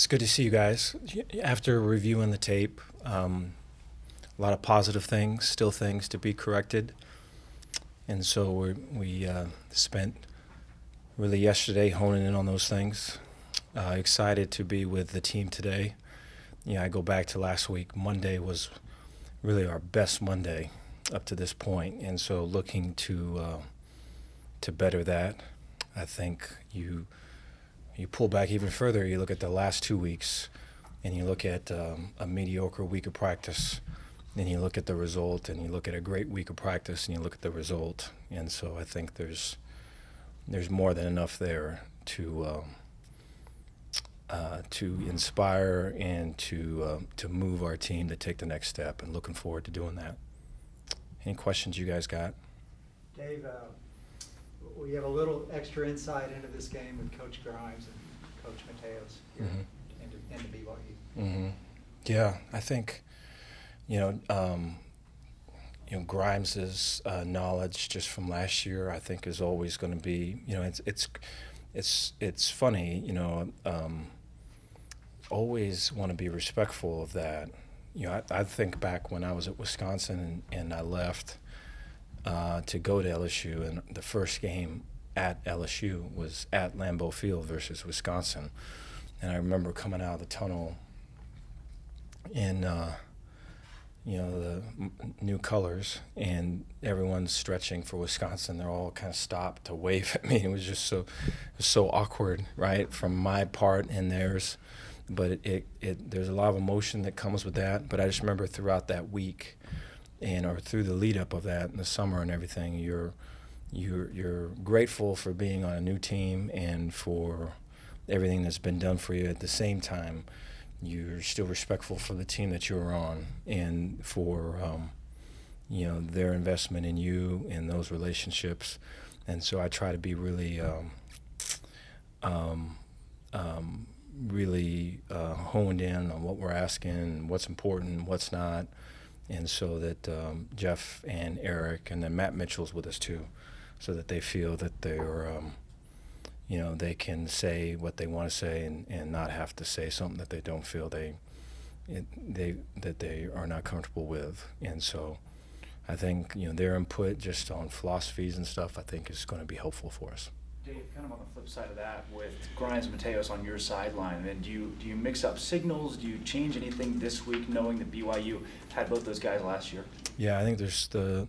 It's good to see you guys. After reviewing the tape, a lot of positive things, still things to be corrected. And so we spent really yesterday honing in on those things. Excited to be with the team today. I go back to last week. Monday was really our best Monday up to this point, and so looking to better that. I think you pull back even further. You look at the last 2 weeks, and you look at a mediocre week of practice, and you look at the result, and you look at a great week of practice, and you look at the result. And so I think there's more than enough there to inspire and to move our team to take the next step, and looking forward to doing that. Any questions you guys got? Dave, we have a little extra insight into this game with Coach Grimes and Coach Mateos here into BYU. Mm-hmm. Yeah, I think Grimes's knowledge just from last year, I think, is always going to be. It's funny. Always want to be respectful of that. I think back when I was at Wisconsin and I left to go to LSU, and the first game at LSU was at Lambeau Field versus Wisconsin. And I remember coming out of the tunnel in the new colors, and everyone's stretching for Wisconsin. They're all kind of stopped to wave at me. It was just so awkward, right, from my part and theirs. But there's a lot of emotion that comes with that. But I just remember throughout that week, or through the lead up of that in the summer and everything, you're grateful for being on a new team and for everything that's been done for you. At the same time, you're still respectful for the team that you were on and for their investment in you and those relationships. And so I try to be really honed in on what we're asking and what's important and what's not. And so that Jeff and Eric, and then Matt Mitchell's with us too, so that they feel that they're, they can say what they want to say and not have to say something that they don't feel that they are not comfortable with. And so I think, their input just on philosophies and stuff, I think, is going to be helpful for us. Dave, kind of on the flip side of that, with Grimes and Mateos on your sideline, and do you mix up signals? Do you change anything this week, knowing that BYU had both those guys last year? Yeah, I think a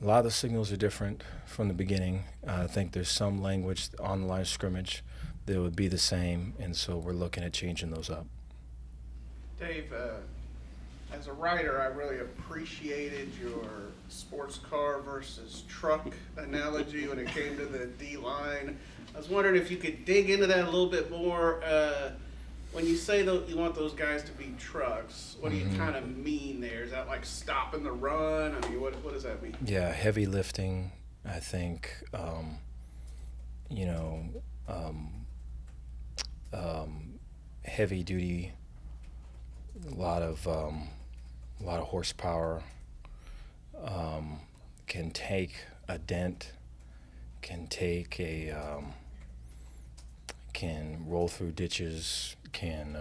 lot of the signals are different from the beginning. I think there's some language on the line of scrimmage that would be the same, and so we're looking at changing those up. Dave, as a writer, I really appreciated your sports car versus truck analogy when it came to the D-line. I was wondering if you could dig into that a little bit more. When you say that you want those guys to be trucks, what do you kind of mean there? Is that like stopping the run? I mean, what does that mean? Yeah, heavy lifting, I think, heavy duty, a lot of horsepower, can take a dent, can roll through ditches, can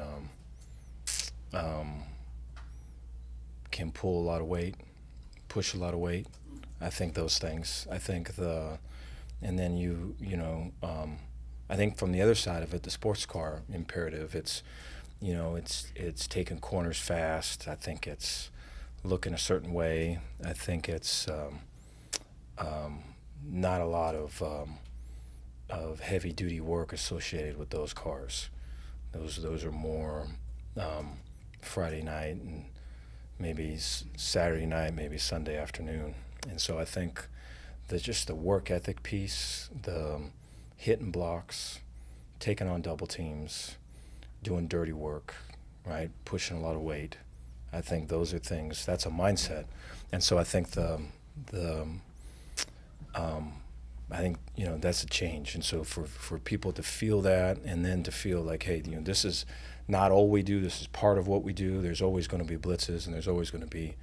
pull a lot of weight, push a lot of weight. I think those things. I think and then I think from the other side of it, the sports car imperative, it's taking corners fast. I think it's looking a certain way. I think it's not a lot of heavy duty work associated with those cars. Those are more Friday night and maybe Saturday night, maybe Sunday afternoon. And so I think that just the work ethic piece, the hitting blocks, taking on double teams, doing dirty work, right, pushing a lot of weight. I think those are things. That's a mindset. And so I think that's a change. And so for people to feel that, and then to feel like, hey, this is not all we do. This is part of what we do. There's always going to be blitzes, and there's always going to be,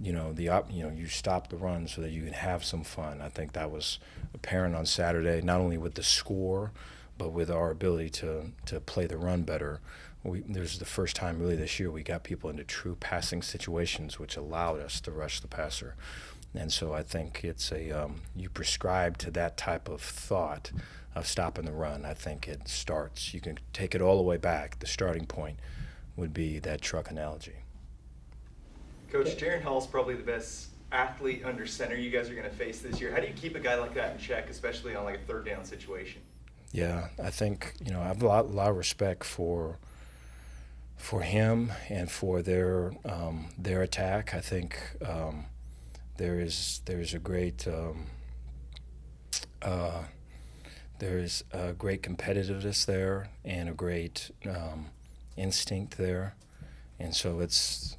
you stop the run so that you can have some fun. I think that was apparent on Saturday, not only with the score, but with our ability to play the run better, there's the first time really this year we got people into true passing situations, which allowed us to rush the passer. And so I think it's you prescribe to that type of thought of stopping the run. I think it starts. You can take it all the way back. The starting point would be that truck analogy. Coach, Jaren Hall's probably the best athlete under center you guys are going to face this year. How do you keep a guy like that in check, especially on like a third down situation? Yeah, I think I have a lot of respect for him and for their attack. I think there's a great competitiveness there and a great instinct there, and so it's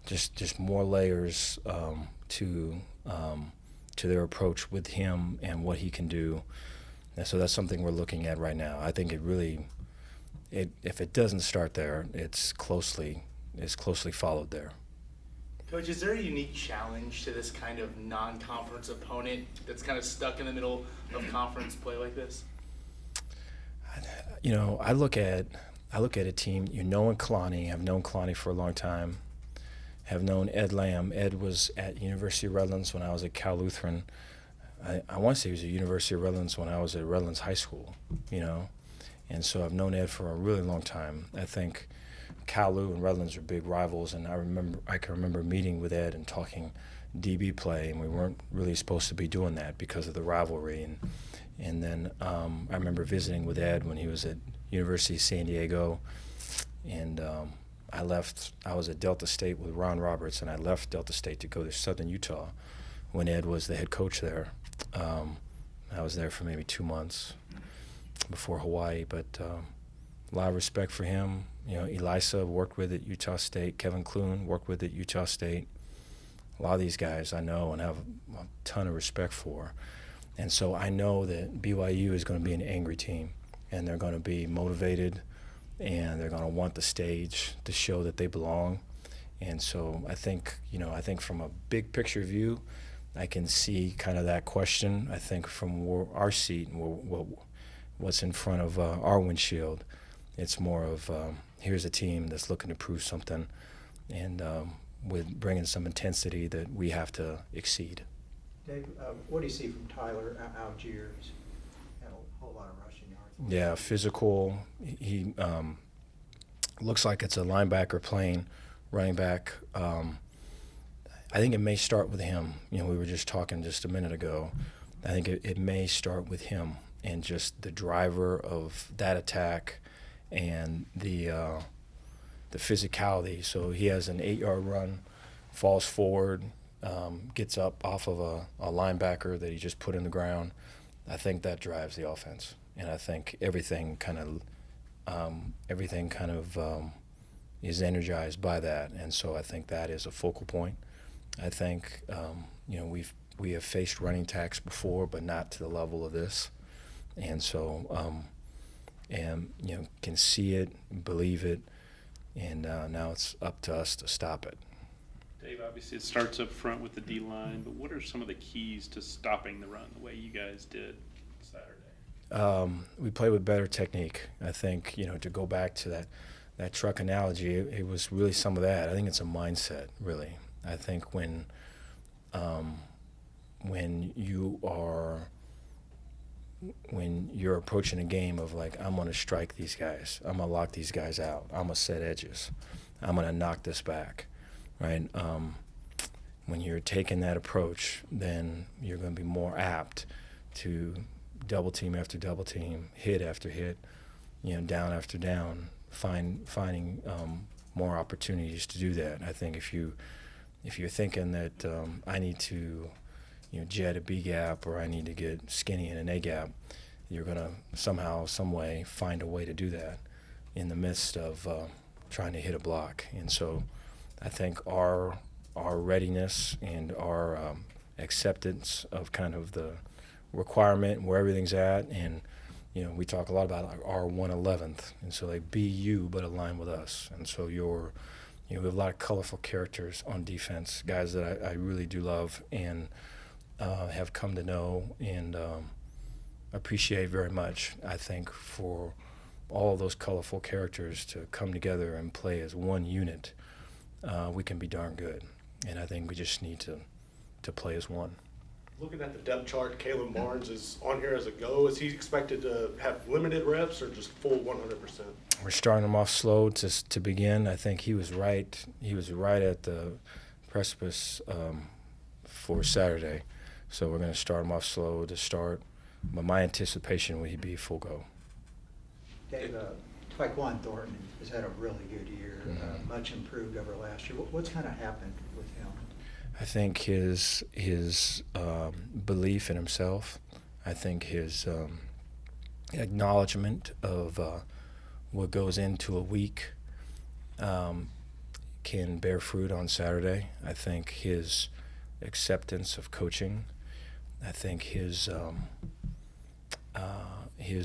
just more layers to their approach with him and what he can do, and so that's something we're looking at right now. I think if it doesn't start there, it's closely followed there. Coach, is there a unique challenge to this kind of non-conference opponent that's kind of stuck in the middle of conference play like this? I look at a team. Knowing Kalani, I've known Kalani for a long time. Have known Ed Lamb. Ed was at University of Redlands when I was at Cal Lutheran. I want to say he was at University of Redlands when I was at Redlands High School. And so I've known Ed for a really long time. I think Cal Lu and Redlands are big rivals, and I can remember meeting with Ed and talking DB play, and we weren't really supposed to be doing that because of the rivalry. And then I remember visiting with Ed when he was at University of San Diego, and I was at Delta State with Ron Roberts, and I left Delta State to go to Southern Utah when Ed was the head coach there. I was there for maybe 2 months before Hawaii, but a lot of respect for him. Elisa worked with at Utah State. Kevin Clune worked with at Utah State. A lot of these guys I know and have a ton of respect for. And so I know that BYU is going to be an angry team, and they're going to be motivated, and they're going to want the stage to show that they belong. And so I think from a big picture view, I can see kind of that question. I think from our seat and what's in front of our windshield, it's more of here's a team that's looking to prove something, and with bringing some intensity that we have to exceed. Dave, what do you see from Tyler Algier? He's had a whole lot of rushing yards. Yeah, physical. He looks like it's a linebacker playing running back. I think it may start with him. We were just talking just a minute ago. I think it may start with him and just the driver of that attack and the physicality. So he has an 8-yard run, falls forward, gets up off of a linebacker that he just put in the ground. I think that drives the offense, and I think everything kind of is energized by that, and so I think that is a focal point. I think we have faced running attacks before, but not to the level of this, and so can see it, believe it, and now it's up to us to stop it. Dave, obviously it starts up front with the D-line, but what are some of the keys to stopping the run the way you guys did Saturday? We play with better technique. I think, to go back to that truck analogy, it was really some of that. I think it's a mindset, really. I think when you're approaching a game of like, I'm going to strike these guys, I'm going to lock these guys out, I'm going to set edges, I'm going to knock this back, right? When you're taking that approach, then you're going to be more apt to double team after double team, hit after hit, down after down, finding more opportunities to do that. I think if you're thinking that I need to jet a B gap or I need to get skinny in an A gap, you're going to somehow, some way find a way to do that in the midst of trying to hit a block. And so I think our readiness and our acceptance of kind of the requirement and where everything's at, and we talk a lot about our 111th, and so like be you but align with us. And so we have a lot of colorful characters on defense, guys that I really do love and have come to know, and appreciate very much. I think for all those colorful characters to come together and play as one unit, we can be darn good. And I think we just need to play as one. Looking at the depth chart, Caleb Barnes is on here as a go. Is he expected to have limited reps or just full 100%? We're starting him off slow to begin. I think he was right. He was right at the precipice for Saturday. So we're going to start him off slow to start. But my anticipation would be full go. Dave, Tyquan Thornton has had a really good year, much improved over last year. What's kind of happened with him? I think his belief in himself. I think his acknowledgement of what goes into a week can bear fruit on Saturday. I think his acceptance of coaching. I think his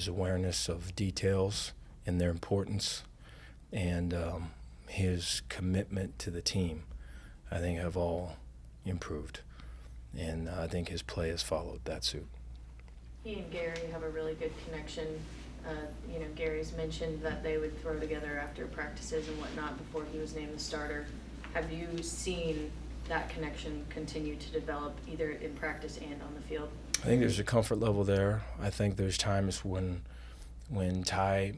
awareness of details and their importance, and his commitment to the team, I think have all improved. And I think his play has followed that suit. He and Gary have a really good connection. Gary's mentioned that they would throw together after practices and whatnot before he was named the starter. Have you seen that connection continue to develop either in practice and on the field? I think there's a comfort level there. I think there's times when Ty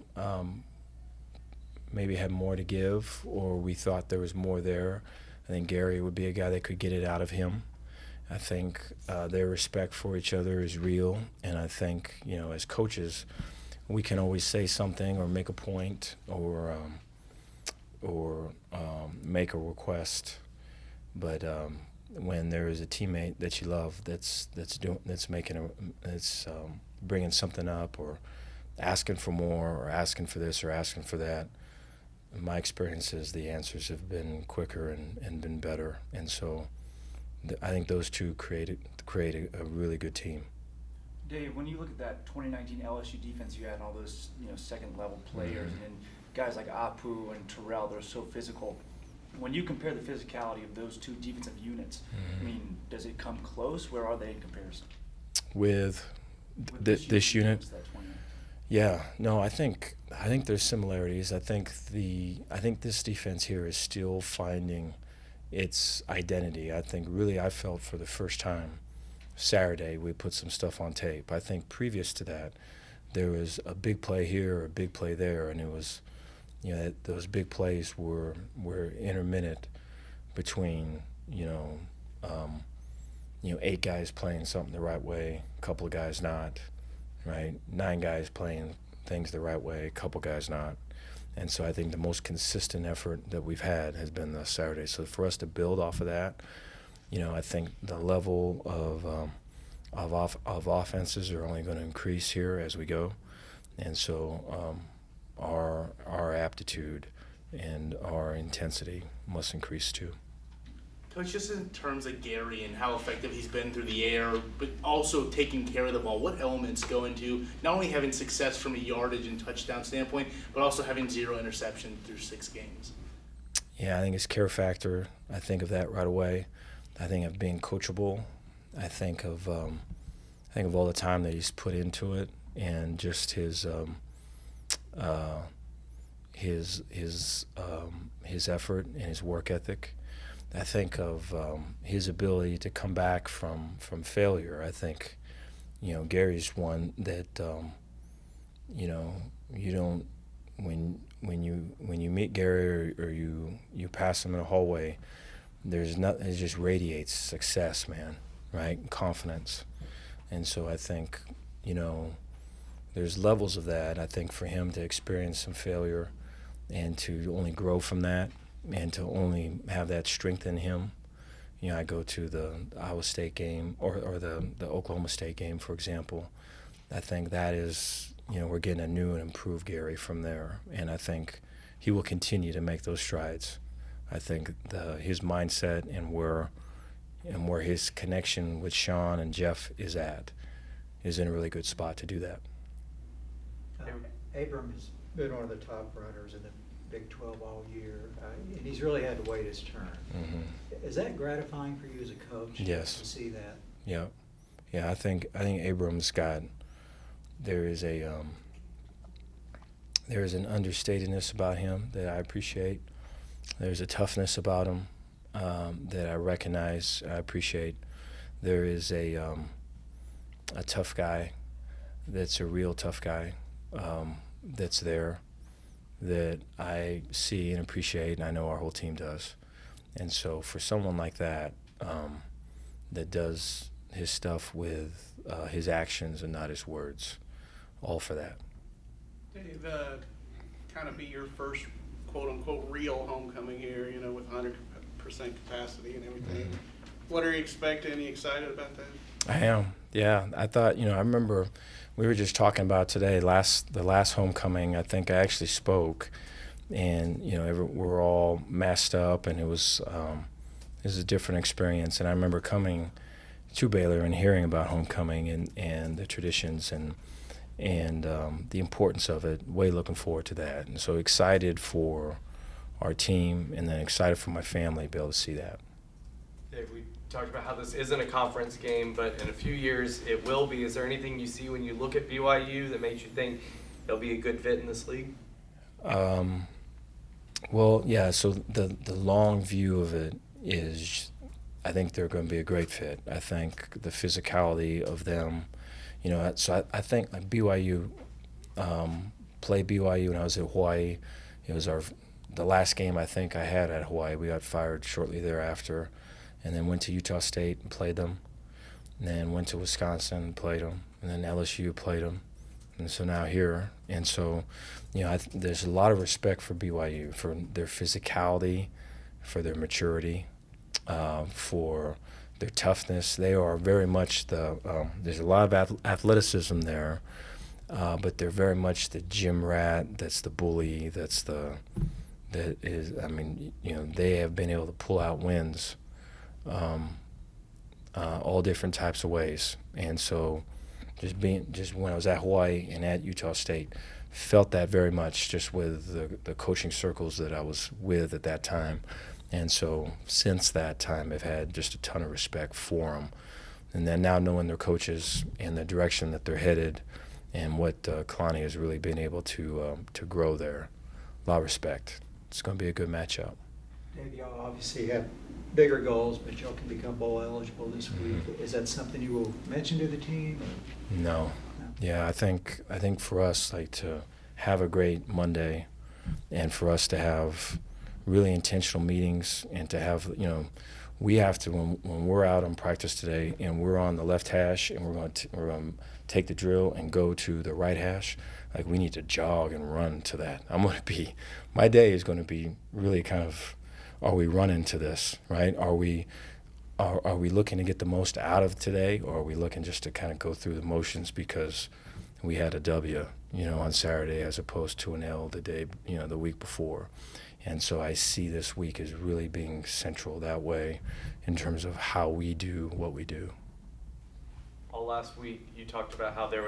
maybe had more to give, or we thought there was more there. I think Gary would be a guy that could get it out of him. I think their respect for each other is real, and I think, as coaches, we can always say something or make a point or make a request, but when there is a teammate that you love that's bringing something up or asking for more or asking for this or asking for that, my experience is the answers have been quicker and been better, and so I think those two create a really good team. Dave, when you look at that 2019 LSU defense you had and all those second level players and guys like Apu and Terrell, they're so physical. When you compare the physicality of those two defensive units, I mean, does it come close? Where are they in comparison? With this unit? Yeah, no, I think there's similarities. I think this defense here is still finding its identity. I think really I felt for the first time Saturday we put some stuff on tape. I think previous to that there was a big play here or a big play there, and it was those big plays were intermittent between 8 guys playing something the right way, a couple of guys not, right? 9 guys playing things the right way, a couple guys not. And so I think the most consistent effort that we've had has been the Saturday. So for us to build off of that, I think the level of offenses are only going to increase here as we go. And so our aptitude and our intensity must increase too. Coach, just in terms of Gary and how effective he's been through the air, but also taking care of the ball, what elements go into not only having success from a yardage and touchdown standpoint, but also having 0 interception through 6 games? Yeah, I think his care factor. I think of that right away. I think of being coachable. I think of all the time that he's put into it, and just his effort and his work ethic. I think of his ability to come back from failure. I think, Gary's one that, you don't when you meet Gary or you pass him in a hallway, it just radiates success, man, right? Confidence. And so I think, there's levels of that. I think for him to experience some failure and to only grow from that, and to only have that strength in him. I go to the Iowa State game or the Oklahoma State game, for example. I think that is, we're getting a new and improved Gary from there. And I think he will continue to make those strides. I think his mindset and where his connection with Sean and Jeff is in a really good spot to do that. Abram has been one of the top runners in the Big 12 all year, and he's really had to wait his turn. Mm-hmm. Is that gratifying for you as a coach? Yes. To see that? Yeah. I think Abram's got there is an understatedness about him that I appreciate. There's a toughness about him that I recognize, I appreciate. There is a tough guy that's a real tough guy that's there that I see and appreciate, and I know our whole team does. And so for someone like that, that does his stuff with his actions and not his words, all for that. Dave, kind of be your first quote-unquote real homecoming here, you know, with 100% capacity and everything. What are you expecting? Are you excited about that? I am, yeah. I thought, I remember we were just talking about today, the last homecoming, I think I actually spoke, and, we're all masked up, and it was a different experience. And I remember coming to Baylor and hearing about homecoming and the traditions and the importance of it, way looking forward to that. And so excited for our team, and then excited for my family to be able to see that. Dave, we talked about how this isn't a conference game, but in a few years it will be. Is there anything you see when you look at BYU that makes you think they'll be a good fit in this league? Well, yeah, so the long view of it is I think they're going to be a great fit. I think the physicality of them, so I think like BYU, played BYU when I was at Hawaii. It was the last game I think I had at Hawaii. We got fired shortly thereafter, and then went to Utah State and played them, and then went to Wisconsin and played them, and then LSU played them, and so now here. And so, there's a lot of respect for BYU, for their physicality, for their maturity, for their toughness. They are very much there's a lot of athleticism there, but they're very much the gym rat, that's the bully, they have been able to pull out wins all different types of ways. And so just when I was at Hawaii and at Utah State, felt that very much just with the coaching circles that I was with at that time. And so since that time, I've had just a ton of respect for them. And then now knowing their coaches and the direction that they're headed and what Kalani has really been able to grow there, a lot of respect. It's going to be a good matchup. Dave, y'all obviously have bigger goals, but y'all can become bowl eligible this week. Is that something you will mention to the team? No. Yeah, I think for us, like, to have a great Monday and for us to have really intentional meetings and to have, we have to, when we're out on practice today and we're on the left hash and we're going to take the drill and go to the right hash, like, we need to jog and run to that. My day is going to be really kind of, are we running to this, right? Are we looking to get the most out of today, or are we looking just to kind of go through the motions because we had a W, on Saturday as opposed to an L the week before? And so I see this week as really being central that way in terms of how we do what we do. All last week you talked about how there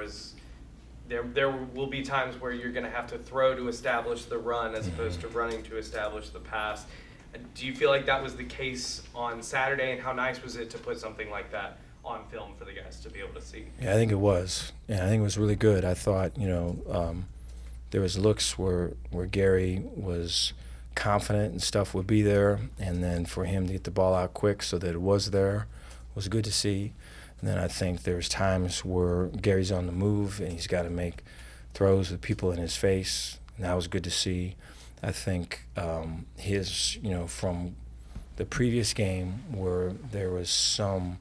will be times where you're going to have to throw to establish the run as opposed to running to establish the pass. Do you feel like that was the case on Saturday, and how nice was it to put something like that on film for the guys to be able to see? Yeah, I think it was. Yeah, I think it was really good. I thought, there was looks where Gary was confident and stuff would be there, and then for him to get the ball out quick so that it was there was good to see. And then I think there's times where Gary's on the move and he's got to make throws with people in his face, and that was good to see. I think his, from the previous game where there was some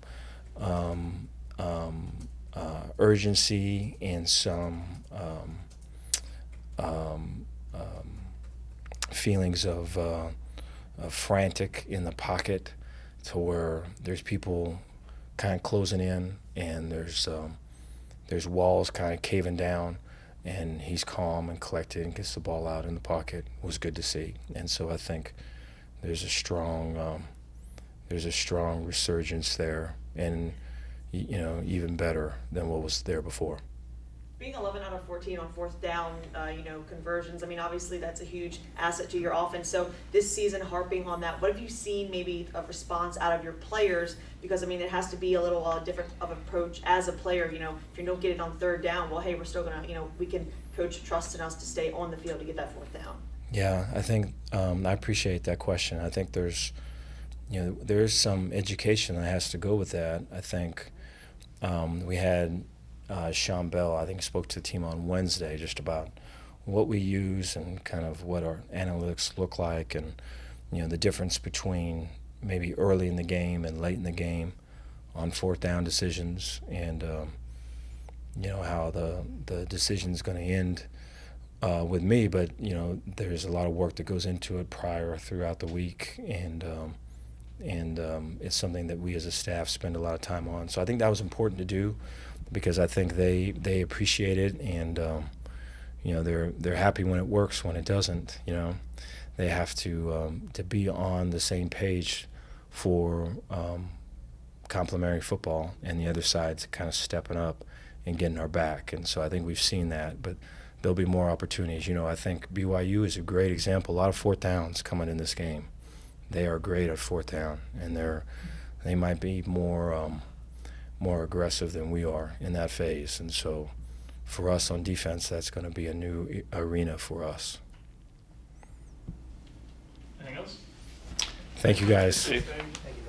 urgency and some feelings of frantic in the pocket, to where there's people kind of closing in and there's walls kind of caving down, and he's calm and collected and gets the ball out in the pocket. It was good to see. And so I think there's a strong resurgence there, and even better than what was there before. being 11 out of 14 on fourth down, conversions, I mean, obviously that's a huge asset to your offense. So this season, harping on that, what have you seen maybe a response out of your players? Because, I mean, it has to be a little different of approach as a player. If you don't get it on third down, well, hey, we're still going to, we can coach trust in us to stay on the field to get that fourth down. Yeah, I think I appreciate that question. I think there's some education that has to go with that. I think we had Sean Bell, I think, spoke to the team on Wednesday just about what we use and kind of what our analytics look like, and the difference between maybe early in the game and late in the game on fourth down decisions, and how the decision's going to end with me. But there's a lot of work that goes into it prior throughout the week, and it's something that we as a staff spend a lot of time on. So I think that was important to do, because I think they appreciate it, and they're happy when it works. When it doesn't, they have to be on the same page for complementary football, and the other side's kind of stepping up and getting our back. And so I think we've seen that, but there'll be more opportunities. I think BYU is a great example. A lot of fourth downs coming in this game. They are great at fourth down, and they might be more aggressive than we are in that phase. And so for us on defense, that's going to be a new arena for us. Anything else? Thank you, guys. Dave?